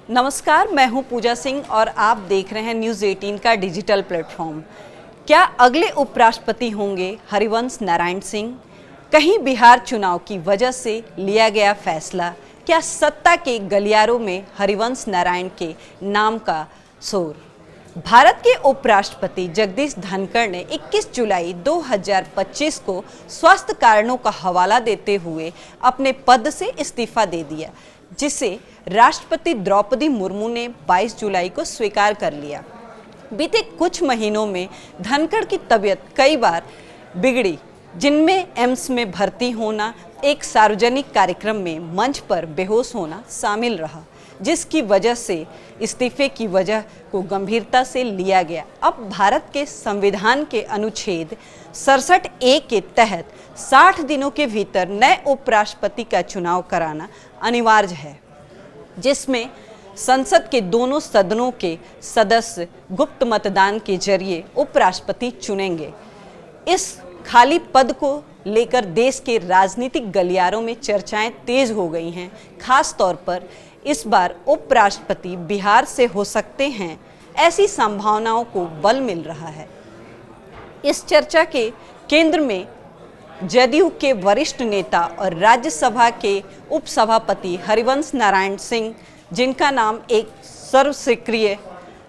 नमस्कार, मैं हूं पूजा सिंह और आप देख रहे हैं न्यूज़ 18 का डिजिटल प्लेटफॉर्म। क्या अगले उपराष्ट्रपति होंगे हरिवंश नारायण सिंह? कहीं बिहार चुनाव की वजह से लिया गया फैसला? क्या सत्ता के गलियारों में हरिवंश नारायण के नाम का शोर? भारत के उपराष्ट्रपति जगदीप धनखड़ ने 21 जुलाई 2025 को स्वास्थ्य कारणों का हवाला देते हुए अपने पद से इस्तीफा दे दिया, जिसे राष्ट्रपति द्रौपदी मुर्मू ने 22 जुलाई को स्वीकार कर लिया। बीते कुछ महीनों में धनखड़ की तबीयत कई बार बिगड़ी, जिनमें एम्स में भर्ती होना, एक सार्वजनिक कार्यक्रम में मंच पर बेहोश होना शामिल रहा, जिसकी वजह से इस्तीफे की वजह को गंभीरता से लिया गया। अब भारत के संविधान के अनुच्छेद 67A के तहत 60 दिनों के भीतर नए उपराष्ट्रपति का चुनाव कराना अनिवार्य है, जिसमें संसद के दोनों सदनों के सदस्य गुप्त मतदान के जरिए उपराष्ट्रपति चुनेंगे। इस खाली पद को लेकर देश के राजनीतिक गलियारों में चर्चाएं तेज हो गई हैं। खास तौर पर इस बार उपराष्ट्रपति बिहार से हो सकते हैं, ऐसी संभावनाओं को बल मिल रहा है। इस चर्चा के केंद्र में जदयू के वरिष्ठ नेता और राज्यसभा के उपसभापति हरिवंश नारायण सिंह, जिनका नाम एक सर्वस्वीकृत,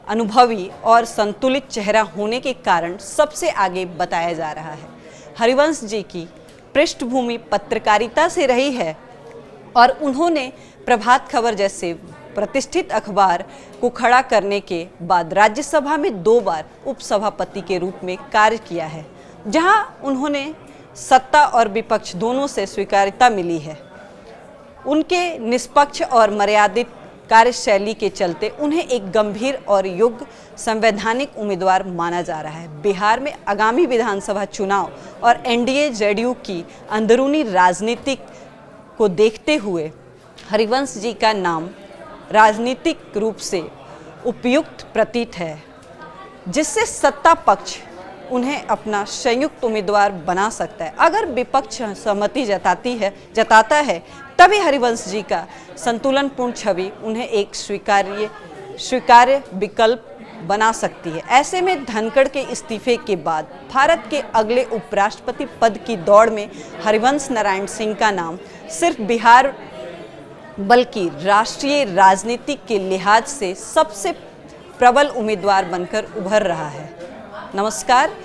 अनुभवी और संतुलित चेहरा होने के कारण सबसे आगे बताया जा रहा है। हरिवंश जी की पृष्ठभूमि पत्रकारिता से रही है और उन्होंने प्रभात खबर जैसे प्रतिष्ठित अखबार को खड़ा करने के बाद राज्यसभा में 2 बार उपसभापति के रूप में कार्य किया है, जहां उन्होंने सत्ता और विपक्ष दोनों से स्वीकार्यता मिली है। उनके निष्पक्ष और मर्यादित कार्यशैली के चलते उन्हें एक गंभीर और योग्य संवैधानिक उम्मीदवार माना जा रहा है। बिहार में आगामी विधानसभा चुनाव और एनडीए जेडीयू की अंदरूनी राजनीति को देखते हुए हरिवंश जी का नाम राजनीतिक रूप से उपयुक्त प्रतीत है, जिससे सत्ता पक्ष उन्हें अपना संयुक्त उम्मीदवार बना सकता है। अगर विपक्ष सहमति जताता है तभी हरिवंश जी का संतुलनपूर्ण छवि उन्हें एक स्वीकार्य विकल्प बना सकती है। ऐसे में धनखड़ के इस्तीफे के बाद भारत के अगले उपराष्ट्रपति पद की दौड़ में हरिवंश नारायण सिंह का नाम सिर्फ बिहार बल्कि राष्ट्रीय राजनीति के लिहाज से सबसे प्रबल उम्मीदवार बनकर उभर रहा है। नमस्कार।